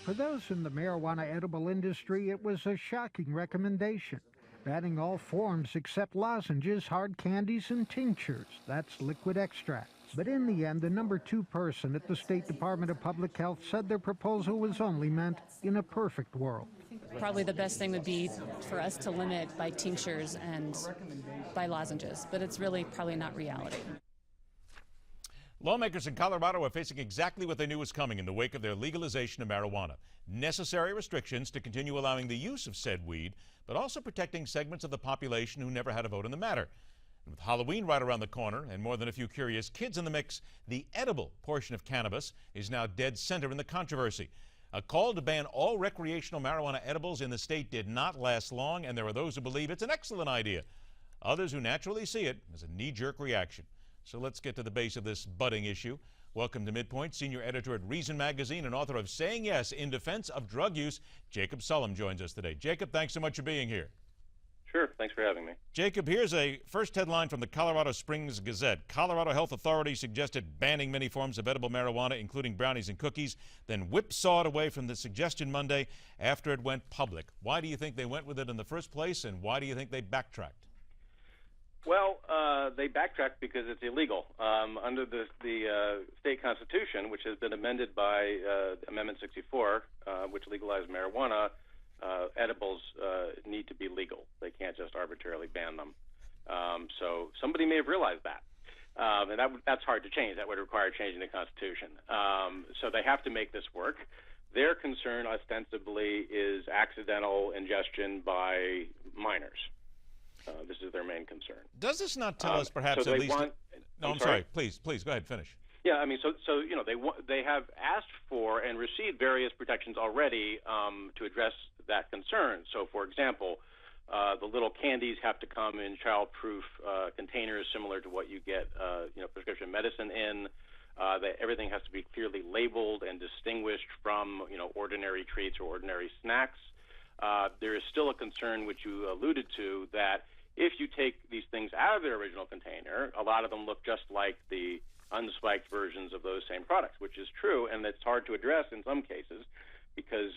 For those in the marijuana edible industry, it was a shocking recommendation, banning all forms except lozenges, hard candies, and tinctures. That's liquid extracts. But in the end, the number 2 person at the State Department of Public Health said their proposal was only meant in a perfect world. Probably the best thing would be for us to limit by tinctures and by lozenges, but it's really probably not reality. Lawmakers in Colorado are facing exactly what they knew was coming in the wake of their legalization of marijuana. Necessary restrictions to continue allowing the use of said weed, but also protecting segments of the population who never had a vote in the matter. And with Halloween right around the corner and more than a few curious kids in the mix, the edible portion of cannabis is now dead center in the controversy. A call to ban all recreational marijuana edibles in the state did not last long, and there are those who believe it's an excellent idea. Others who naturally see it as a knee-jerk reaction. So let's get to the base of this budding issue. Welcome to MidPoint, senior editor at Reason Magazine and author of Saying Yes in Defense of Drug Use. Jacob Sullum joins us today. Jacob, thanks so much for being here. Sure, thanks for having me. Jacob, here's a first headline from the Colorado Springs Gazette. Colorado health authorities suggested banning many forms of edible marijuana, including brownies and cookies, then whipsawed away from the suggestion Monday after it went public. Why do you think they went with it in the first place, and why do you think they backtracked? Well, they backtracked because it's illegal. Under the state constitution, which has been amended by Amendment 64, which legalized marijuana, edibles need to be legal. They can't just arbitrarily ban them. So somebody may have realized that. And that's hard to change. That would require changing the Constitution. So they have to make this work. Their concern, ostensibly, is accidental ingestion by minors. This is their main concern. Does this not tell us perhaps so at least... I'm sorry. Please, go ahead, finish. Yeah, I mean, so you know, they have asked for and received various protections already to address that concern. So, for example, the little candies have to come in child-proof containers, similar to what you get, prescription medicine in. Everything has to be clearly labeled and distinguished from, ordinary treats or ordinary snacks. There is still a concern, which you alluded to, that if you take these things out of their original container, a lot of them look just like the unspiked versions of those same products, which is true, and it's hard to address in some cases because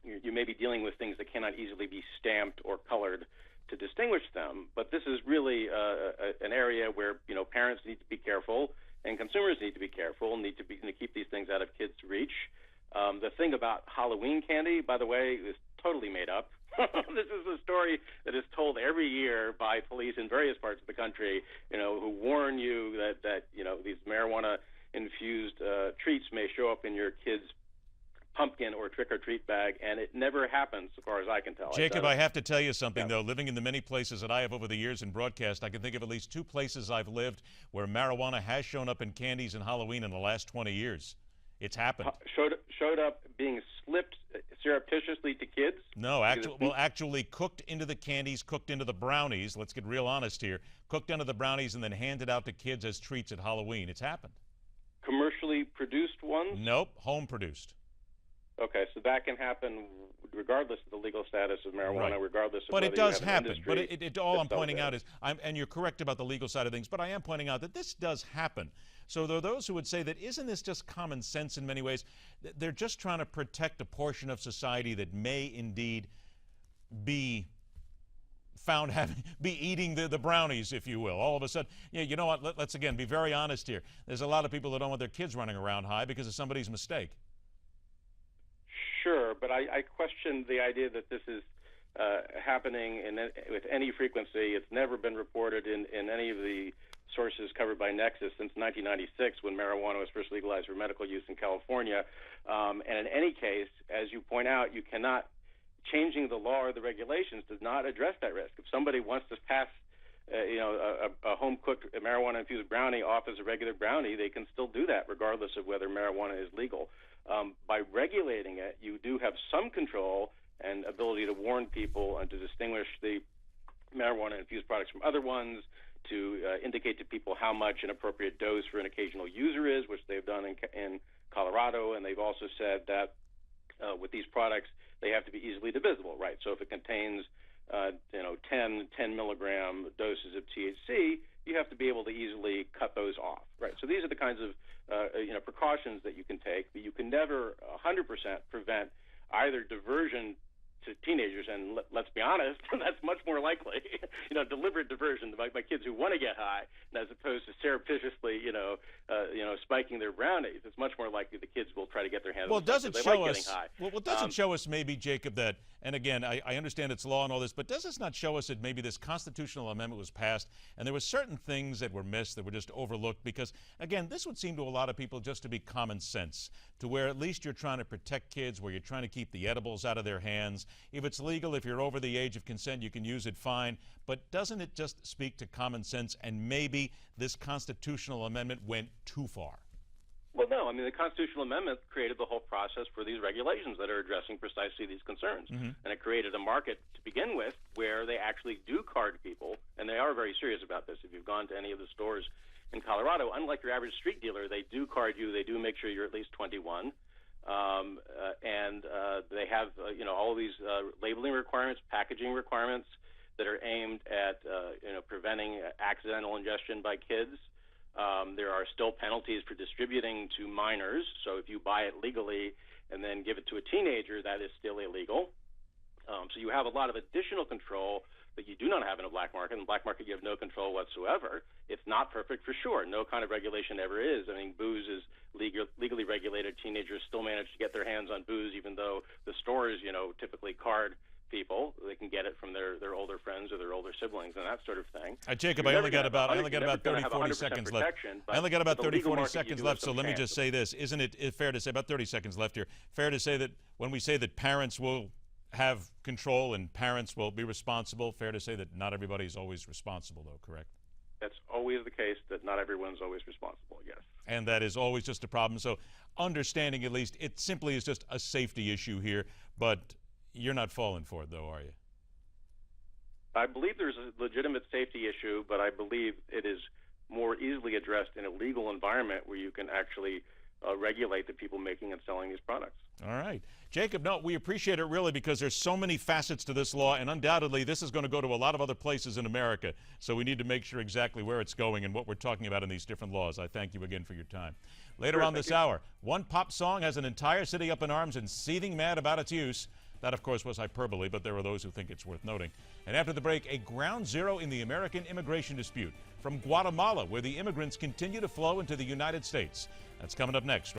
you may be dealing with things that cannot easily be stamped or colored to distinguish them. But this is really an area where parents need to be careful and consumers need to be careful, need to keep these things out of kids' reach. The thing about Halloween candy, by the way, is totally made up. This is a story that is told every year by police in various parts of the country, who warn you that these marijuana-infused treats may show up in your kid's pumpkin or trick-or-treat bag, and it never happens, as far as I can tell. Jacob, I have to tell you something, though. Living in the many places that I have over the years in broadcast, I can think of at least 2 places I've lived where marijuana has shown up in candies and Halloween in the last 20 years. It's happened. Showed up being slipped surreptitiously to kids? No, actually cooked into the candies, cooked into the brownies. Let's get real honest here. Cooked into the brownies and then handed out to kids as treats at Halloween. It's happened. Commercially produced ones? Nope, home produced. Okay, so that can happen regardless of the legal status of marijuana, right. Regardless of but whether it does you have an happen. But all I'm pointing out is, and you're correct about the legal side of things, but I am pointing out that this does happen. So there are those who would say that isn't this just common sense in many ways? They're just trying to protect a portion of society that may indeed be found be eating the brownies, if you will. All of a sudden, you know what, let's again be very honest here. There's a lot of people that don't want their kids running around high because of somebody's mistake. Sure, but I question the idea that this is happening with any frequency. It's never been reported in any of the sources covered by Nexus since 1996, when marijuana was first legalized for medical use in California. And in any case, as you point out, changing the law or the regulations does not address that risk. If somebody wants to pass a home-cooked marijuana-infused brownie off as a regular brownie, they can still do that regardless of whether marijuana is legal. By regulating it, you do have some control and ability to warn people and to distinguish the marijuana-infused products from other ones, to indicate to people how much an appropriate dose for an occasional user is, which they've done in Colorado. And they've also said that with these products, they have to be easily divisible, right? So if it contains 10 milligram doses of THC, you have to be able to easily cut those off, right? So these are the kinds of precautions that you can take, but you can never 100% prevent either diversion to teenagers, and let's be honest, that's much more likely, deliberate diversion by kids who want to get high, as opposed to surreptitiously, spiking their brownies. It's much more likely the kids will try to get their hands on does it stuff show like us? getting high. Well, does it show us maybe, Jacob, that? And again, I understand it's law and all this, but does this not show us that maybe this constitutional amendment was passed and there were certain things that were missed, that were just overlooked? Because again, this would seem to a lot of people just to be common sense, to where at least you're trying to protect kids, where you're trying to keep the edibles out of their hands. If it's legal, if you're over the age of consent, you can use it, fine. But doesn't it just speak to common sense, and maybe this constitutional amendment went too far? Well, no. I mean, the constitutional amendment created the whole process for these regulations that are addressing precisely these concerns. And it created a market to begin with where they actually do card people, and they are very serious about this. If you've gone to any of the stores in Colorado, unlike your average street dealer, they do card you. They do make sure you're at least 21. And they have, all these labeling requirements, packaging requirements that are aimed at, preventing accidental ingestion by kids. There are still penalties for distributing to minors. So if you buy it legally and then give it to a teenager, that is still illegal. So you have a lot of additional control that you do not have in a black market. In the black market, you have no control whatsoever. It's not perfect for sure. No kind of regulation ever is. I mean, booze is legally regulated. Teenagers still manage to get their hands on booze, even though the stores, typically card people. They can get it from their older friends or their older siblings and that sort of thing. Jacob, I only got about 30, 40 seconds left. I only got about 30, 40 seconds left, so let me just say this. Isn't it fair to say, about 30 seconds left here, fair to say that when we say that parents will have control and parents will be responsible, fair to say that not everybody's always responsible, though, correct? That's always the case, that not everyone's always responsible, yes. And that is always just a problem. So understanding, at least, it simply is just a safety issue here, but you're not falling for it, though, are you? I believe there's a legitimate safety issue, but I believe it is more easily addressed in a legal environment where you can actually regulate the people making and selling these products. All right. Jacob, no, we appreciate it really, because there's so many facets to this law, and undoubtedly this is going to go to a lot of other places in America, so we need to make sure exactly where it's going and what we're talking about in these different laws. I thank you again for your time. Later on this hour, one pop song has an entire city up in arms and seething mad about its use. That, of course, was hyperbole, but there are those who think it's worth noting. And after the break, a ground zero in the American immigration dispute from Guatemala, where the immigrants continue to flow into the United States. That's coming up next.